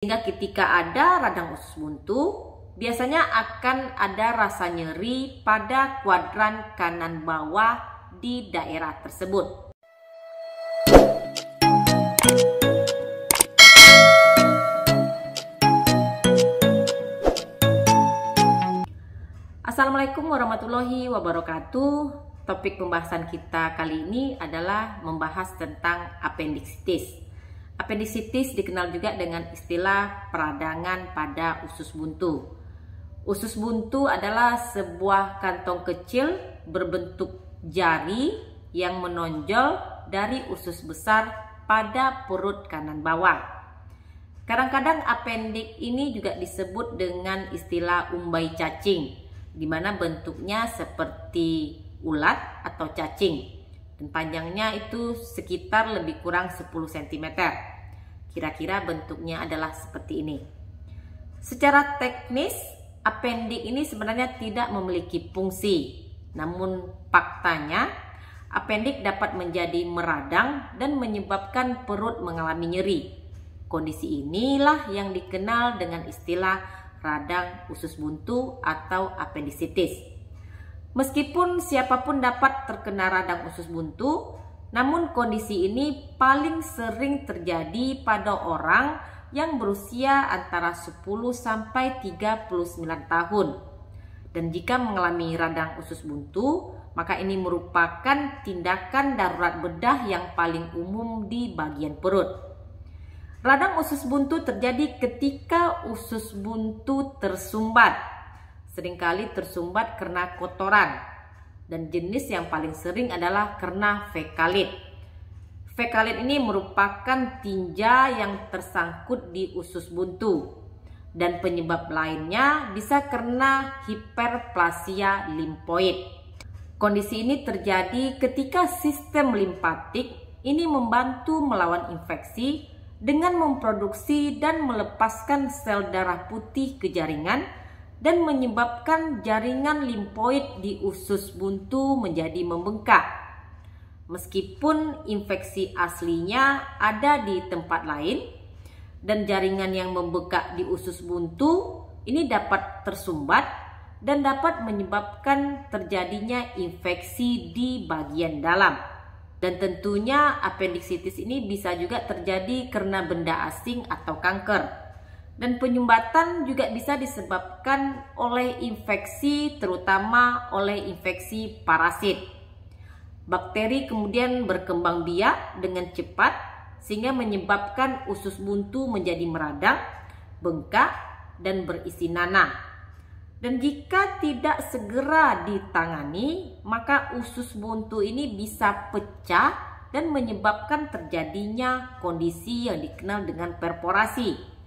Sehingga ketika ada radang usus buntu, biasanya akan ada rasa nyeri pada kuadran kanan bawah di daerah tersebut. Assalamualaikum warahmatullahi wabarakatuh. Topik pembahasan kita kali ini adalah membahas tentang apendiksitis. Apendiksitis dikenal juga dengan istilah peradangan pada usus buntu. Usus buntu adalah sebuah kantong kecil berbentuk jari yang menonjol dari usus besar pada perut kanan bawah. Kadang-kadang apendik ini juga disebut dengan istilah umbai cacing, di mana bentuknya seperti ulat atau cacing dan panjangnya itu sekitar lebih kurang 10 cm. Kira-kira bentuknya adalah seperti ini. Secara teknis, apendik ini sebenarnya tidak memiliki fungsi. Namun faktanya, apendik dapat menjadi meradang dan menyebabkan perut mengalami nyeri. Kondisi inilah yang dikenal dengan istilah radang usus buntu atau apendiksitis. Meskipun siapapun dapat terkena radang usus buntu, namun kondisi ini paling sering terjadi pada orang yang berusia antara 10 sampai 39 tahun. Dan jika mengalami radang usus buntu, maka ini merupakan tindakan darurat bedah yang paling umum di bagian perut. Radang usus buntu terjadi ketika usus buntu tersumbat. Seringkali tersumbat karena kotoran. Dan jenis yang paling sering adalah karena fekalit. Fekalit ini merupakan tinja yang tersangkut di usus buntu. Dan penyebab lainnya bisa karena hiperplasia limfoid. Kondisi ini terjadi ketika sistem limfatik ini membantu melawan infeksi dengan memproduksi dan melepaskan sel darah putih ke jaringan dan menyebabkan jaringan limfoid di usus buntu menjadi membengkak. Meskipun infeksi aslinya ada di tempat lain dan jaringan yang membengkak di usus buntu ini dapat tersumbat dan dapat menyebabkan terjadinya infeksi di bagian dalam. Dan tentunya apendiksitis ini bisa juga terjadi karena benda asing atau kanker. Dan penyumbatan juga bisa disebabkan oleh infeksi, terutama oleh infeksi parasit. Bakteri kemudian berkembang biak dengan cepat sehingga menyebabkan usus buntu menjadi meradang, bengkak, dan berisi nanah. Dan jika tidak segera ditangani, maka usus buntu ini bisa pecah dan menyebabkan terjadinya kondisi yang dikenal dengan perforasi.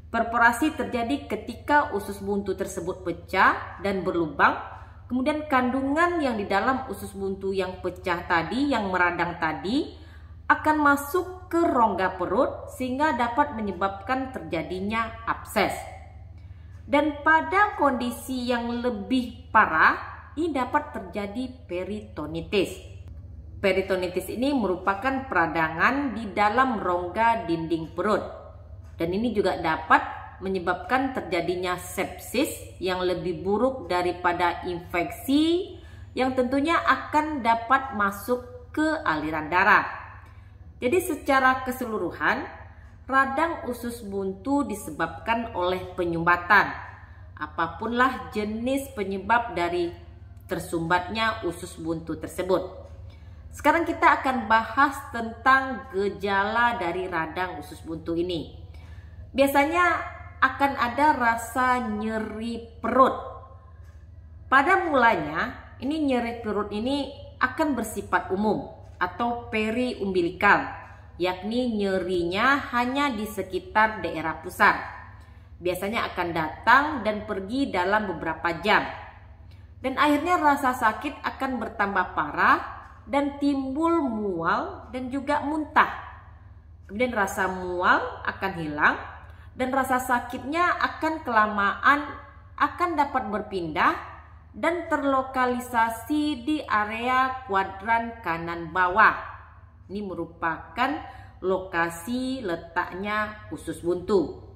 Perforasi terjadi ketika usus buntu tersebut pecah dan berlubang, kemudian kandungan yang di dalam usus buntu yang pecah tadi, yang meradang tadi, akan masuk ke rongga perut sehingga dapat menyebabkan terjadinya abses. Dan pada kondisi yang lebih parah, ini dapat terjadi peritonitis. Peritonitis ini merupakan peradangan di dalam rongga dinding perut. Dan ini juga dapat menyebabkan terjadinya sepsis yang lebih buruk daripada infeksi yang tentunya akan dapat masuk ke aliran darah. Jadi secara keseluruhan, radang usus buntu disebabkan oleh penyumbatan. Apapunlah jenis penyebab dari tersumbatnya usus buntu tersebut. Sekarang kita akan bahas tentang gejala dari radang usus buntu ini. Biasanya akan ada rasa nyeri perut. Pada mulanya, ini nyeri perut ini akan bersifat umum atau periumbilikal, yakni nyerinya hanya di sekitar daerah pusar. Biasanya akan datang dan pergi dalam beberapa jam. Dan akhirnya rasa sakit akan bertambah parah dan timbul mual dan juga muntah. Kemudian rasa mual akan hilang. Dan rasa sakitnya akan kelamaan akan dapat berpindah dan terlokalisasi di area kuadran kanan bawah. Ini merupakan lokasi letaknya usus buntu.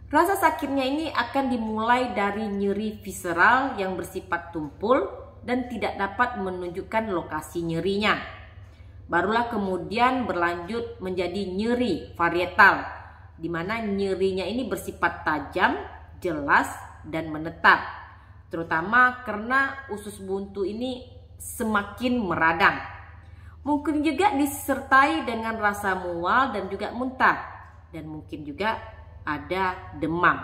Rasa sakitnya ini akan dimulai dari nyeri visceral yang bersifat tumpul dan tidak dapat menunjukkan lokasi nyerinya. Barulah kemudian berlanjut menjadi nyeri varietal, di mana nyerinya ini bersifat tajam, jelas, dan menetap, terutama karena usus buntu ini semakin meradang. Mungkin juga disertai dengan rasa mual dan juga muntah, dan mungkin juga ada demam.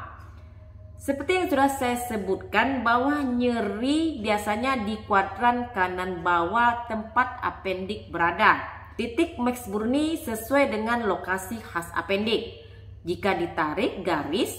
Seperti yang sudah saya sebutkan bahwa nyeri biasanya di kuadran kanan bawah tempat apendik berada. Titik Max Burni sesuai dengan lokasi khas apendik. Jika ditarik garis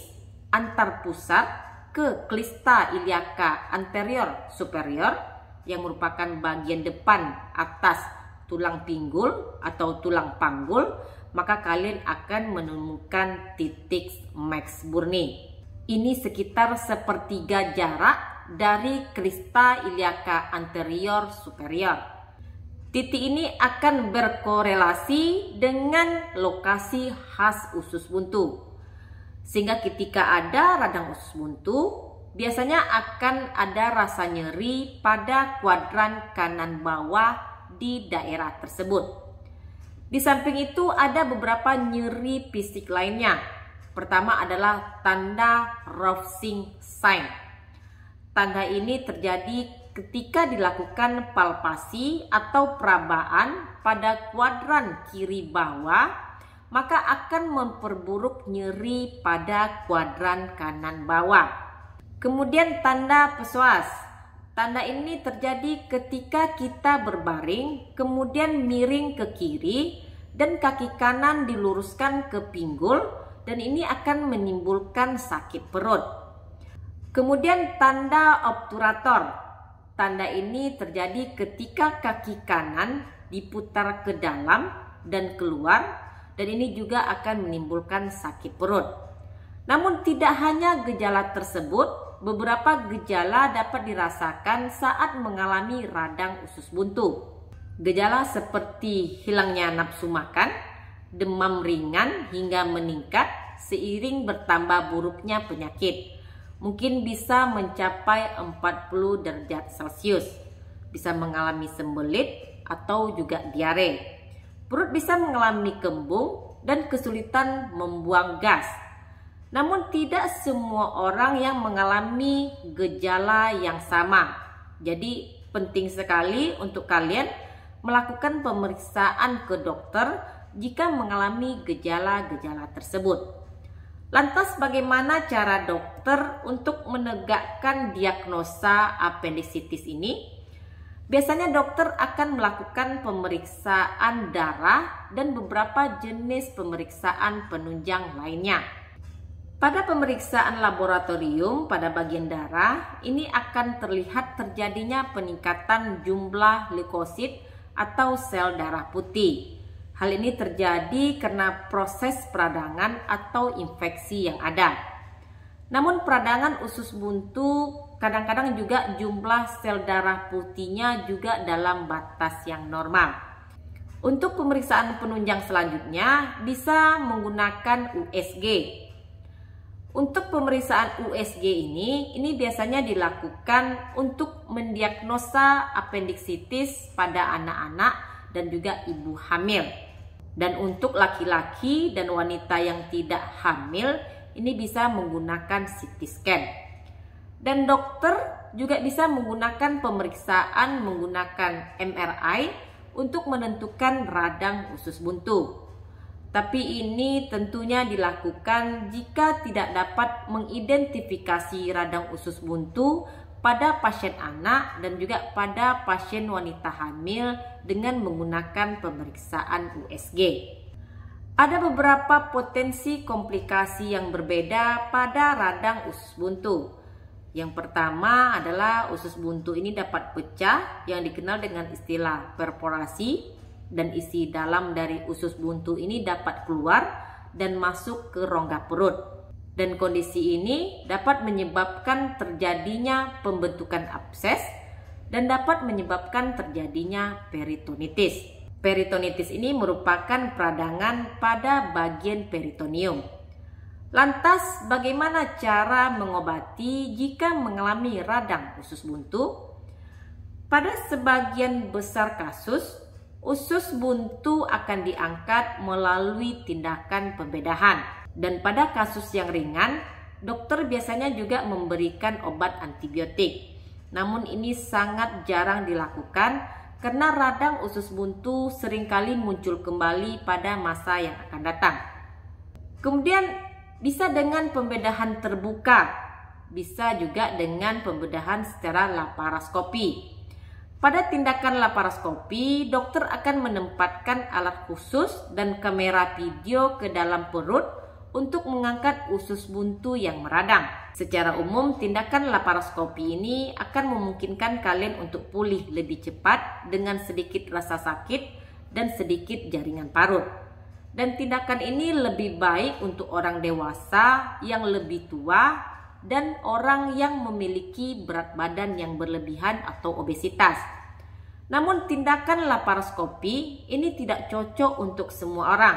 antar pusat ke klista iliaca anterior superior yang merupakan bagian depan atas tulang pinggul atau tulang panggul, maka kalian akan menemukan titik Max Burni. Ini sekitar sepertiga jarak dari klista iliaca anterior superior. Titik ini akan berkorelasi dengan lokasi khas usus buntu. Sehingga ketika ada radang usus buntu, biasanya akan ada rasa nyeri pada kuadran kanan bawah di daerah tersebut. Di samping itu ada beberapa nyeri fisik lainnya. Pertama adalah tanda Rovsing sign. Tanda ini terjadi ketika dilakukan palpasi atau perabaan pada kuadran kiri bawah, maka akan memperburuk nyeri pada kuadran kanan bawah. Kemudian tanda psoas. Tanda ini terjadi ketika kita berbaring, kemudian miring ke kiri dan kaki kanan diluruskan ke pinggul, dan ini akan menimbulkan sakit perut. Kemudian tanda obturator. Tanda ini terjadi ketika kaki kanan diputar ke dalam dan keluar, dan ini juga akan menimbulkan sakit perut. Namun tidak hanya gejala tersebut, beberapa gejala dapat dirasakan saat mengalami radang usus buntu. Gejala seperti hilangnya nafsu makan, demam ringan hingga meningkat seiring bertambah buruknya penyakit. Mungkin bisa mencapai 40 derajat Celcius. Bisa mengalami sembelit atau juga diare. Perut bisa mengalami kembung dan kesulitan membuang gas. Namun tidak semua orang yang mengalami gejala yang sama. Jadi penting sekali untuk kalian melakukan pemeriksaan ke dokter jika mengalami gejala-gejala tersebut. Lantas bagaimana cara dokter untuk menegakkan diagnosa apendisitis ini? Biasanya dokter akan melakukan pemeriksaan darah dan beberapa jenis pemeriksaan penunjang lainnya. Pada pemeriksaan laboratorium pada bagian darah, ini akan terlihat terjadinya peningkatan jumlah leukosit atau sel darah putih. Hal ini terjadi karena proses peradangan atau infeksi yang ada. Namun peradangan usus buntu kadang-kadang juga jumlah sel darah putihnya juga dalam batas yang normal. Untuk pemeriksaan penunjang selanjutnya bisa menggunakan USG. Untuk pemeriksaan USG ini biasanya dilakukan untuk mendiagnosa apendiksitis pada anak-anak dan juga ibu hamil. Dan untuk laki-laki dan wanita yang tidak hamil, ini bisa menggunakan CT scan. Dan dokter juga bisa menggunakan pemeriksaan menggunakan MRI untuk menentukan radang usus buntu. Tapi ini tentunya dilakukan jika tidak dapat mengidentifikasi radang usus buntu pada pasien anak dan juga pada pasien wanita hamil dengan menggunakan pemeriksaan USG. Ada beberapa potensi komplikasi yang berbeda pada radang usus buntu. Yang pertama adalah usus buntu ini dapat pecah yang dikenal dengan istilah perforasi, dan isi dalam dari usus buntu ini dapat keluar dan masuk ke rongga perut. Dan kondisi ini dapat menyebabkan terjadinya pembentukan abses dan dapat menyebabkan terjadinya peritonitis. Peritonitis ini merupakan peradangan pada bagian peritoneum. Lantas, bagaimana cara mengobati jika mengalami radang usus buntu? Pada sebagian besar kasus, usus buntu akan diangkat melalui tindakan pembedahan. Dan pada kasus yang ringan, dokter biasanya juga memberikan obat antibiotik. Namun ini sangat jarang dilakukan karena radang usus buntu seringkali muncul kembali pada masa yang akan datang. Kemudian bisa dengan pembedahan terbuka, bisa juga dengan pembedahan secara laparoskopi. Pada tindakan laparoskopi, dokter akan menempatkan alat khusus dan kamera video ke dalam perut untuk mengangkat usus buntu yang meradang. Secara umum, tindakan laparoskopi ini akan memungkinkan kalian untuk pulih lebih cepat dengan sedikit rasa sakit dan sedikit jaringan parut. Dan tindakan ini lebih baik untuk orang dewasa yang lebih tua dan orang yang memiliki berat badan yang berlebihan atau obesitas. Namun tindakan laparoskopi ini tidak cocok untuk semua orang.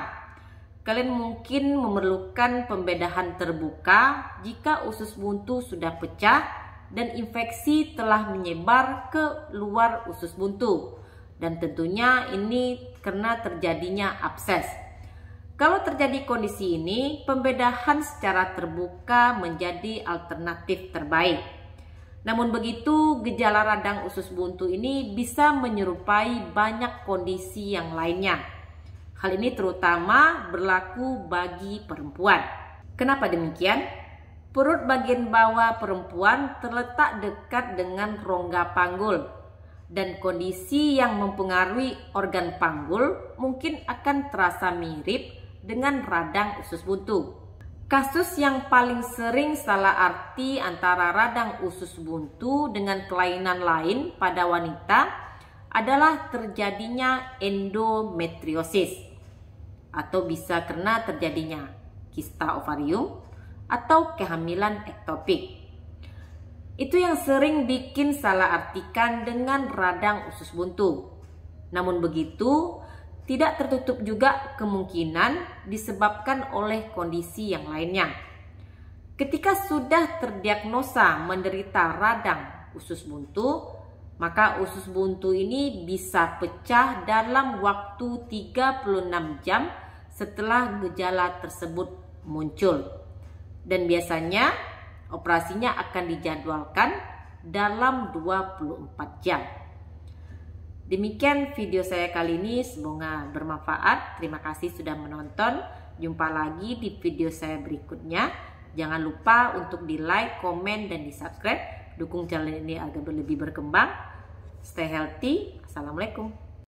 Kalian mungkin memerlukan pembedahan terbuka jika usus buntu sudah pecah dan infeksi telah menyebar ke luar usus buntu. Dan tentunya ini karena terjadinya abses. Kalau terjadi kondisi ini, pembedahan secara terbuka menjadi alternatif terbaik. Namun begitu, gejala radang usus buntu ini bisa menyerupai banyak kondisi yang lainnya. Hal ini terutama berlaku bagi perempuan. Kenapa demikian? Perut bagian bawah perempuan terletak dekat dengan rongga panggul. Dan kondisi yang mempengaruhi organ panggul mungkin akan terasa mirip dengan radang usus buntu. Kasus yang paling sering salah arti antara radang usus buntu dengan kelainan lain pada wanita adalah terjadinya endometriosis, atau bisa karena terjadinya kista ovarium atau kehamilan ektopik. Itu yang sering bikin salah artikan dengan radang usus buntu. Namun begitu, tidak tertutup juga kemungkinan disebabkan oleh kondisi yang lainnya. Ketika sudah terdiagnosa menderita radang usus buntu, maka usus buntu ini bisa pecah dalam waktu 36 jam setelah gejala tersebut muncul. Dan biasanya operasinya akan dijadwalkan dalam 24 jam. Demikian video saya kali ini, semoga bermanfaat. Terima kasih sudah menonton. Jumpa lagi di video saya berikutnya. Jangan lupa untuk di like, komen, dan di subscribe. Dukung channel ini agar lebih berkembang. Stay healthy. Assalamualaikum.